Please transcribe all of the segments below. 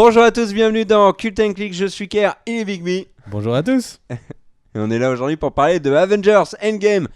Bonjour à tous, bienvenue dans Cult & Click, je suis Kerr et Bigby. Bonjour à tous. Et on est là aujourd'hui pour parler de Avengers Endgame,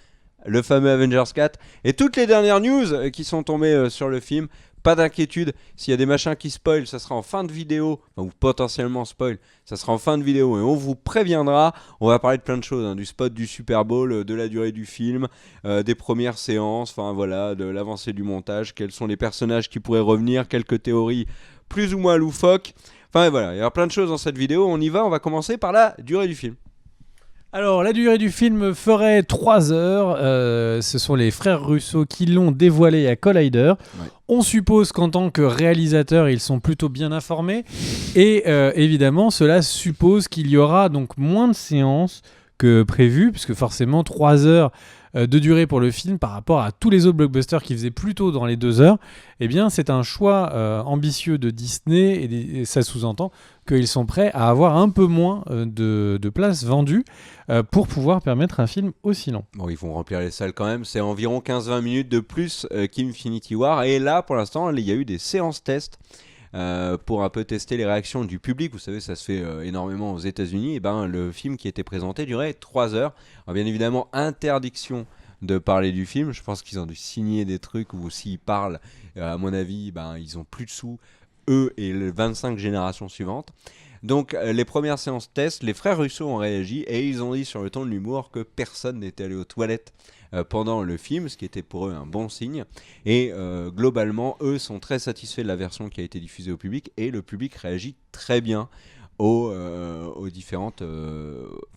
le fameux Avengers 4, et toutes les dernières news qui sont tombées sur le film. Pas d'inquiétude, s'il y a des machins qui spoil, ça sera en fin de vidéo, ou potentiellement spoil, ça sera en fin de vidéo et on vous préviendra. On va parler de plein de choses, du spot du Super Bowl, de la durée du film, des premières séances, enfin voilà, de l'avancée du montage, quels sont les personnages qui pourraient revenir, quelques théories plus ou moins loufoques. Enfin voilà, il y aura plein de choses dans cette vidéo, on y va, on va commencer par la durée du film. Alors, la durée du film ferait 3 heures. Ce sont les frères Russo qui l'ont dévoilé à Collider. Ouais. On suppose qu'en tant que réalisateurs, ils sont plutôt bien informés. Et évidemment, cela suppose qu'il y aura donc moins de séances que prévu, puisque forcément 3 heures de durée pour le film par rapport à tous les autres blockbusters qui faisaient plutôt dans les 2 heures, eh bien c'est un choix ambitieux de Disney et ça sous-entend qu'ils sont prêts à avoir un peu moins de places vendues pour pouvoir permettre un film aussi long. Bon, ils vont remplir les salles quand même, c'est environ 15-20 minutes de plus qu'Infinity War, et là pour l'instant il y a eu des séances tests pour un peu tester les réactions du public. Vous savez, ça se fait énormément aux États-Unis. Et ben, le film qui était présenté durait 3 heures. Alors, bien évidemment, interdiction de parler du film. Je pense qu'ils ont dû signer des trucs où s'ils parlent, à mon avis, ben, ils ont plus de sous, eux et les 25 générations suivantes. Donc, les premières séances tests, les frères Russo ont réagi et ils ont dit sur le ton de l'humour que personne n'était allé aux toilettes pendant le film, ce qui était pour eux un bon signe. Et globalement, eux sont très satisfaits de la version qui a été diffusée au public et le public réagit très bien aux différentes...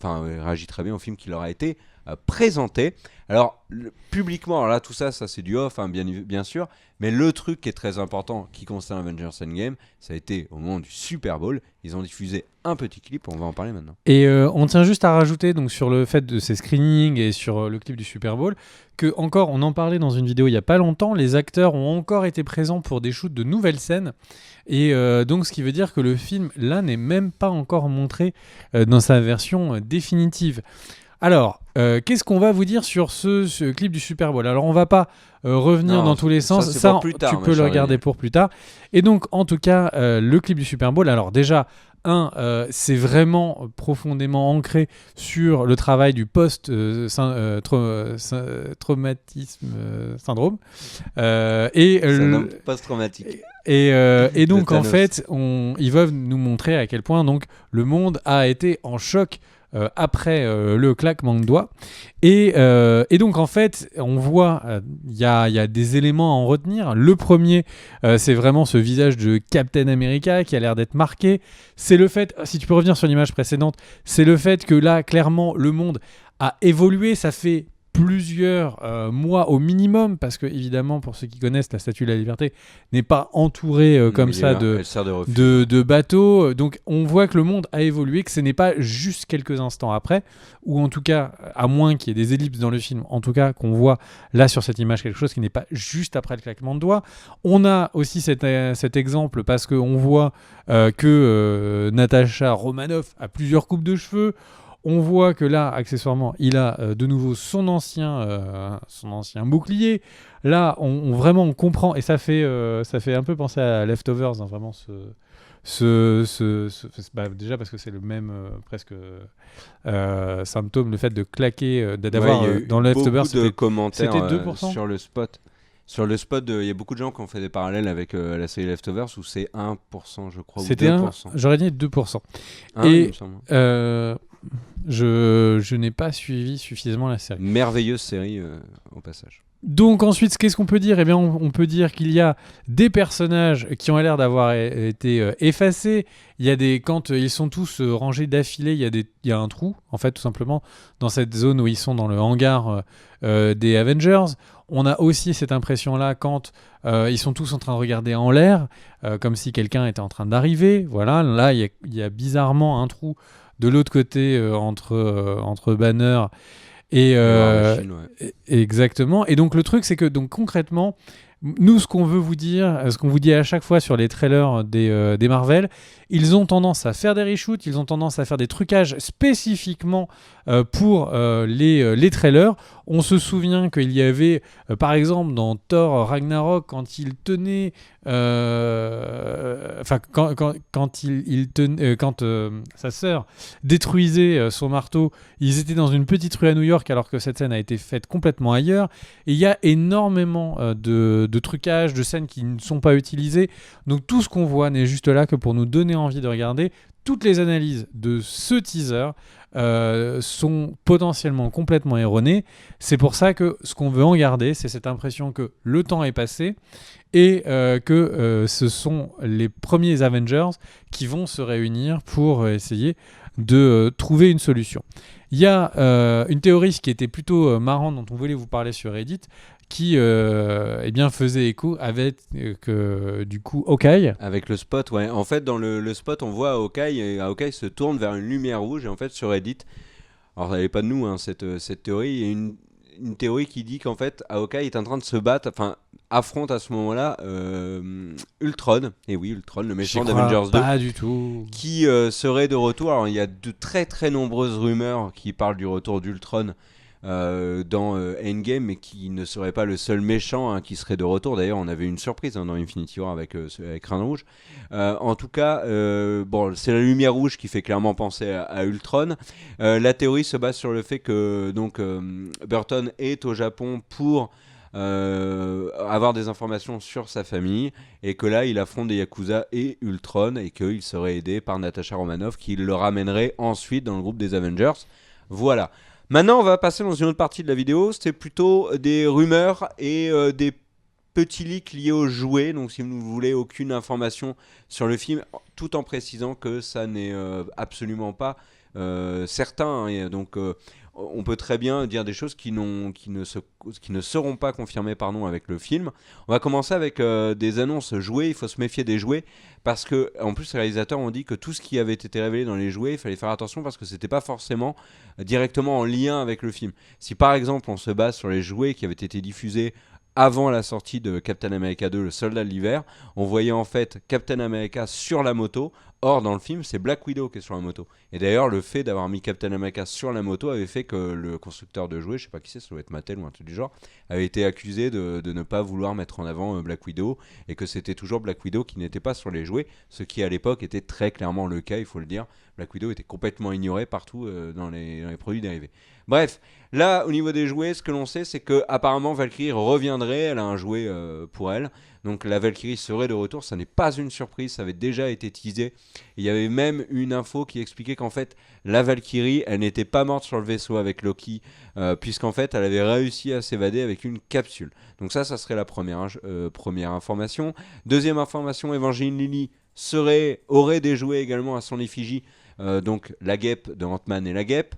réagit très bien au film qui leur a été présenté. Alors, publiquement, alors là, tout ça c'est du off, hein, bien sûr, mais le truc qui est très important qui concerne Avengers Endgame, ça a été au moment du Super Bowl, ils ont diffusé un petit clip, on va en parler maintenant. Et on tient juste à rajouter donc, sur le fait de ces screenings et sur le clip du Super Bowl, que encore, on en parlait dans une vidéo il n'y a pas longtemps, les acteurs ont encore été présents pour des shoots de nouvelles scènes, et donc ce qui veut dire que le film, là, n'est même pas encore montré dans sa version définitive. Alors, qu'est-ce qu'on va vous dire sur ce clip du Super Bowl ? Alors, on va pas revenir dans tous les sens. Ça plus tard, tu peux le regarder pour plus tard. Et donc, en tout cas, le clip du Super Bowl, alors déjà, c'est vraiment profondément ancré sur le travail du post-traumatisme syndrome. Post-traumatique. Et donc, en fait, ils veulent nous montrer à quel point donc, le monde a été en choc après le claquement de doigts. Et donc, en fait, on voit, il y a des éléments à en retenir. Le premier, c'est vraiment ce visage de Captain America qui a l'air d'être marqué. C'est le fait, si tu peux revenir sur l'image précédente, c'est le fait que là, clairement, le monde a évolué. Ça fait plusieurs mois au minimum, parce que évidemment, pour ceux qui connaissent, la Statue de la Liberté n'est pas entourée comme ça de bateaux. Donc on voit que le monde a évolué, que ce n'est pas juste quelques instants après, ou en tout cas, à moins qu'il y ait des ellipses dans le film, en tout cas qu'on voit là sur cette image quelque chose qui n'est pas juste après le claquement de doigts. On a aussi cet exemple parce qu'on voit que Natasha Romanoff a plusieurs coupes de cheveux. On voit que là, accessoirement, il a de nouveau son ancien bouclier. Là, on comprend, et ça fait un peu penser à Leftovers, hein, vraiment déjà parce que c'est le même presque symptôme, le fait de claquer, d'avoir dans Leftovers. Beaucoup de commentaires c'était 2%. sur le spot. Sur le spot, il y a beaucoup de gens qui ont fait des parallèles avec la série Leftovers où c'est 1%, je crois, c'était ou 2%. J'aurais dit 2%. Et je n'ai pas suivi suffisamment la série. Merveilleuse série au passage. Donc ensuite, qu'est-ce qu'on peut dire ? Eh bien, on peut dire qu'il y a des personnages qui ont l'air d'avoir été effacés. Quand ils sont tous rangés d'affilée, il y a un trou, en fait, tout simplement, dans cette zone où ils sont dans le hangar des Avengers. On a aussi cette impression-là quand ils sont tous en train de regarder en l'air, comme si quelqu'un était en train d'arriver. Voilà, là, il y a bizarrement un trou de l'autre côté entre Banner et exactement. Et donc le truc, c'est que donc concrètement, nous, ce qu'on veut vous dire, ce qu'on vous dit à chaque fois sur les trailers des Marvel, ils ont tendance à faire des reshoots, ils ont tendance à faire des trucages spécifiquement pour les trailers. On se souvient qu'il y avait, par exemple, dans Thor Ragnarok, quand il tenait, quand sa sœur détruisait son marteau, ils étaient dans une petite rue à New York, alors que cette scène a été faite complètement ailleurs. Et il y a énormément de trucages, de scènes qui ne sont pas utilisées. Donc tout ce qu'on voit n'est juste là que pour nous donner envie de regarder. Toutes les analyses de ce teaser sont potentiellement complètement erronées. C'est pour ça que ce qu'on veut en garder, c'est cette impression que le temps est passé et que ce sont les premiers Avengers qui vont se réunir pour essayer de trouver une solution. Il y a une théorie qui était plutôt marrante, dont on voulait vous parler sur Reddit, qui faisait écho avec du coup Hawkeye. Avec le spot, ouais. En fait, dans le spot, on voit Hawkeye, et Hawkeye se tourne vers une lumière rouge, et en fait, sur Reddit, alors elle n'est pas de nous, hein, cette théorie, il y a une théorie qui dit qu'en fait, Hawkeye est en train de se battre, enfin, affronte à ce moment-là Ultron, et oui, Ultron, le méchant d'Avengers 2. Pas du tout. Qui serait de retour. Alors, il y a de très très nombreuses rumeurs qui parlent du retour d'Ultron dans Endgame, mais qui ne serait pas le seul méchant qui serait de retour. D'ailleurs, on avait une surprise dans Infinity War avec Reine Rouge. En tout cas, c'est la lumière rouge qui fait clairement penser à Ultron. La théorie se base sur le fait que Burton est au Japon pour avoir des informations sur sa famille, et que là il affronte des Yakuza et Ultron, et qu'il serait aidé par Natasha Romanoff qui le ramènerait ensuite dans le groupe des Avengers. Voilà. Maintenant on va passer dans une autre partie de la vidéo, c'était plutôt des rumeurs et des petits leaks liés aux jouets. Donc si vous voulez aucune information sur le film, tout en précisant que ça n'est absolument pas certain, et donc on peut très bien dire des choses qui ne seront pas confirmées avec le film. On va commencer avec des annonces jouets. Il faut se méfier des jouets parce que, en plus, les réalisateurs ont dit que tout ce qui avait été révélé dans les jouets, il fallait faire attention parce que c'était pas forcément directement en lien avec le film. Si par exemple on se base sur les jouets qui avaient été diffusés avant la sortie de Captain America 2, le soldat de l'hiver, on voyait en fait Captain America sur la moto. Or, dans le film, c'est Black Widow qui est sur la moto. Et d'ailleurs, le fait d'avoir mis Captain America sur la moto avait fait que le constructeur de jouets, je sais pas qui c'est, ça doit être Mattel ou un truc du genre, avait été accusé de ne pas vouloir mettre en avant Black Widow, et que c'était toujours Black Widow qui n'était pas sur les jouets, ce qui à l'époque était très clairement le cas, il faut le dire. Black Widow était complètement ignorée partout dans les produits dérivés. Bref, là, au niveau des jouets, ce que l'on sait, c'est que apparemment Valkyrie reviendrait, elle a un jouet pour elle. Donc la Valkyrie serait de retour, ça n'est pas une surprise, ça avait déjà été teasé. Il y avait même une info qui expliquait qu'en fait, la Valkyrie, elle n'était pas morte sur le vaisseau avec Loki, puisqu'en fait, elle avait réussi à s'évader avec une capsule. Donc ça serait la première information. Deuxième information, Evangeline Lilly aurait des jouets également à son effigie, donc la guêpe de Ant-Man et la guêpe.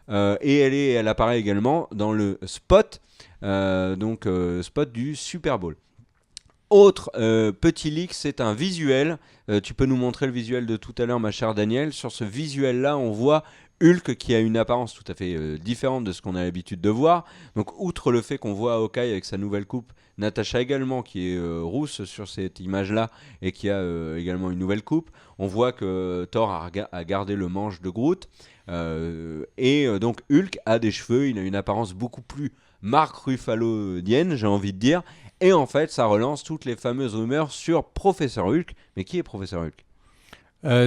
Et elle apparaît également dans le spot, spot du Super Bowl. Autre petit leak, c'est un visuel. Tu peux nous montrer le visuel de tout à l'heure, ma chère Danielle. Sur ce visuel-là, on voit Hulk qui a une apparence tout à fait différente de ce qu'on a l'habitude de voir. Donc, outre le fait qu'on voit Hawkeye avec sa nouvelle coupe, Natasha également qui est rousse sur cette image-là et qui a également une nouvelle coupe. On voit que Thor a gardé le manche de Groot. Donc Hulk a des cheveux, il a une apparence beaucoup plus Mark Ruffalo-dienne, j'ai envie de dire. Et en fait, ça relance toutes les fameuses rumeurs sur Professeur Hulk. Mais qui est Professeur Hulk ?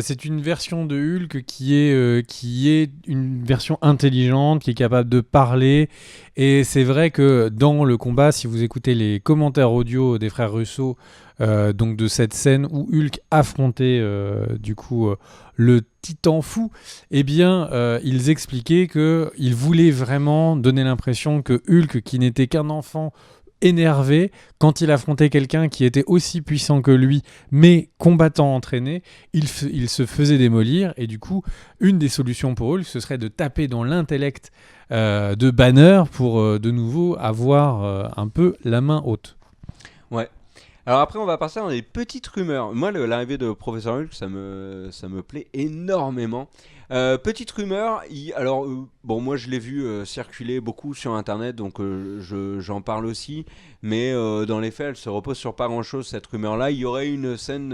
C'est une version de Hulk qui est une version intelligente, qui est capable de parler. Et c'est vrai que dans le combat, si vous écoutez les commentaires audio des frères Russo, donc de cette scène où Hulk affrontait le Titan fou, eh bien, ils expliquaient qu'ils voulaient vraiment donner l'impression que Hulk, qui n'était qu'un enfant énervé, quand il affrontait quelqu'un qui était aussi puissant que lui, mais combattant entraîné, il se faisait démolir. Et du coup, une des solutions pour Hulk, ce serait de taper dans l'intellect de Banner pour de nouveau avoir un peu la main haute. Ouais. Alors après, on va passer dans des petites rumeurs. Moi, l'arrivée de Professeur Hulk, ça me plaît énormément. Petite rumeur, moi je l'ai vu circuler beaucoup sur internet, donc j'en parle aussi, mais dans les faits, elle se repose sur pas grand chose cette rumeur-là. Il y aurait une scène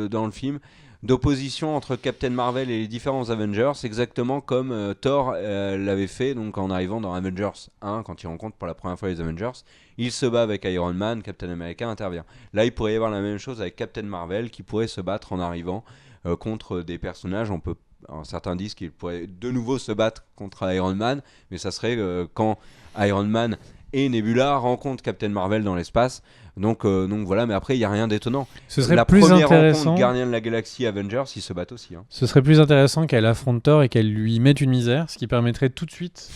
dans le film d'opposition entre Captain Marvel et les différents Avengers, exactement comme Thor l'avait fait donc en arrivant dans Avengers 1, quand il rencontre pour la première fois les Avengers. Il se bat avec Iron Man, Captain America intervient. Là, il pourrait y avoir la même chose avec Captain Marvel qui pourrait se battre en arrivant contre des personnages. Alors, certains disent qu'il pourrait de nouveau se battre contre Iron Man, mais ça serait quand Iron Man et Nebula rencontrent Captain Marvel dans l'espace. Donc voilà, mais après il n'y a rien d'étonnant. Ce serait la plus première intéressant. rencontre Gardien de la Galaxie Avengers, ils se battent aussi. Ce serait plus intéressant qu'elle affronte Thor et qu'elle lui mette une misère, ce qui permettrait tout de suite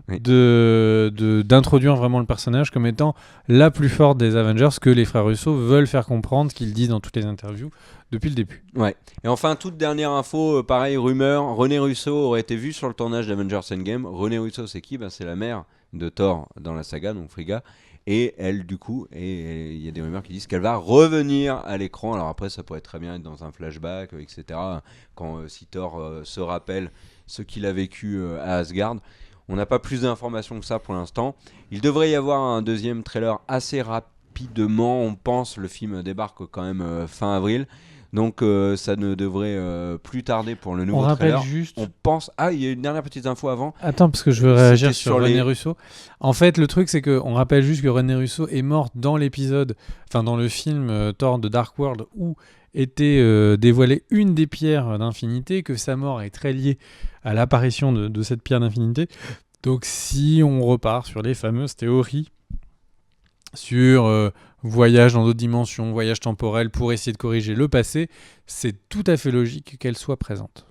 Oui. d'introduire vraiment le personnage comme étant la plus forte des Avengers, que les frères Russo veulent faire comprendre, qu'ils disent dans toutes les interviews depuis le début. Ouais. Et enfin, toute dernière info, pareil, rumeur, René Russo aurait été vu sur le tournage d'Avengers Endgame. René Russo, c'est qui ? C'est la mère de Thor dans la saga, donc Frigga. Et elle, du coup, il y a des rumeurs qui disent qu'elle va revenir à l'écran. Alors après, ça pourrait très bien être dans un flashback, etc. Quand si Thor se rappelle ce qu'il a vécu à Asgard. On n'a pas plus d'informations que ça pour l'instant. Il devrait y avoir un deuxième trailer assez rapidement. On pense le film débarque quand même fin avril. Donc ça ne devrait plus tarder pour le nouveau trailer. Juste... On pense... Ah, il y a une dernière petite info avant. Attends, parce que je veux réagir sur René Russo. En fait, le truc, c'est qu'on rappelle juste que René Russo est mort dans l'épisode, enfin dans le film Thor de Dark World, où était dévoilée une des pierres d'infinité, que sa mort est très liée à l'apparition de cette pierre d'infinité. Donc si on repart sur les fameuses théories sur voyage dans d'autres dimensions, voyage temporel pour essayer de corriger le passé, c'est tout à fait logique qu'elle soit présente.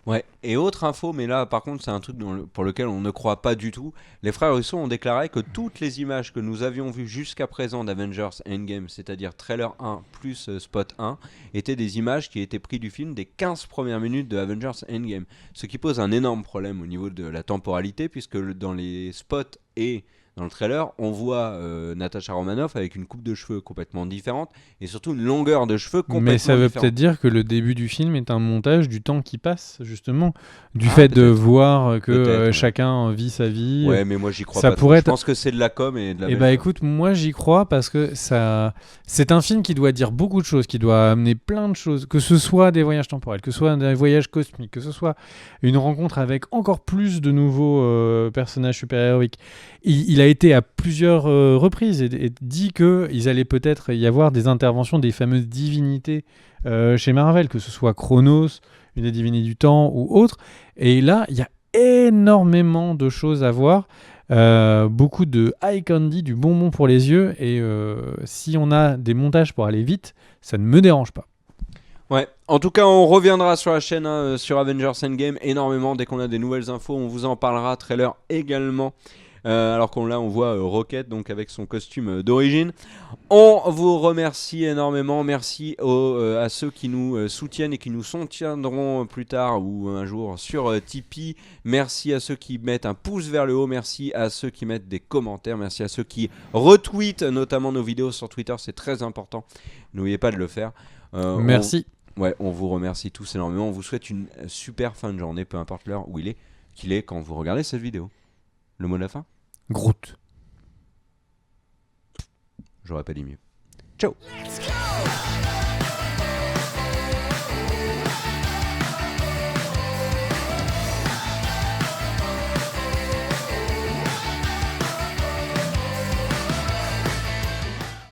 Ouais, et autre info, mais là par contre c'est un truc pour lequel on ne croit pas du tout. Les frères Russo ont déclaré que toutes les images que nous avions vues jusqu'à présent d'Avengers Endgame, c'est-à-dire trailer 1 plus spot 1, étaient des images qui étaient prises du film des 15 premières minutes de Avengers Endgame. Ce qui pose un énorme problème au niveau de la temporalité, puisque dans les spots et dans le trailer, on voit Natasha Romanoff avec une coupe de cheveux complètement différente et surtout une longueur de cheveux complètement différente. Mais ça veut peut-être dire que le début du film est un montage du temps qui passe, justement, du fait de voir que chacun vit sa vie. Ouais, mais moi j'y crois ça pas. Pourrait Je pense que c'est de la com et de la. Eh bah écoute, moi j'y crois parce que c'est un film qui doit dire beaucoup de choses, qui doit amener plein de choses, que ce soit des voyages temporels, que ce soit des voyages cosmiques, que ce soit une rencontre avec encore plus de nouveaux personnages super-héroïques. Il a été à plusieurs reprises et dit qu'il allait peut-être y avoir des interventions des fameuses divinités chez Marvel, que ce soit Chronos, une des divinités du temps ou autre. Et là, il y a énormément de choses à voir. Beaucoup de eye candy, du bonbon pour les yeux. Et si on a des montages pour aller vite, ça ne me dérange pas. Ouais, en tout cas, on reviendra sur la chaîne sur Avengers Endgame énormément. Dès qu'on a des nouvelles infos, on vous en parlera. Trailer également. Alors qu'on là on voit Rocket donc avec son costume d'origine. On vous remercie énormément, merci à ceux qui nous soutiennent et qui nous soutiendront plus tard ou un jour sur Tipeee. Merci à ceux qui mettent un pouce vers le haut, merci à ceux qui mettent des commentaires, merci à ceux qui retweetent notamment nos vidéos sur Twitter, c'est très important, n'oubliez pas de le faire. Merci. On vous remercie tous énormément, on vous souhaite une super fin de journée, peu importe l'heure où qu'il est quand vous regardez cette vidéo. Le mot de la fin ? Groot. J'aurais pas dit mieux. Ciao.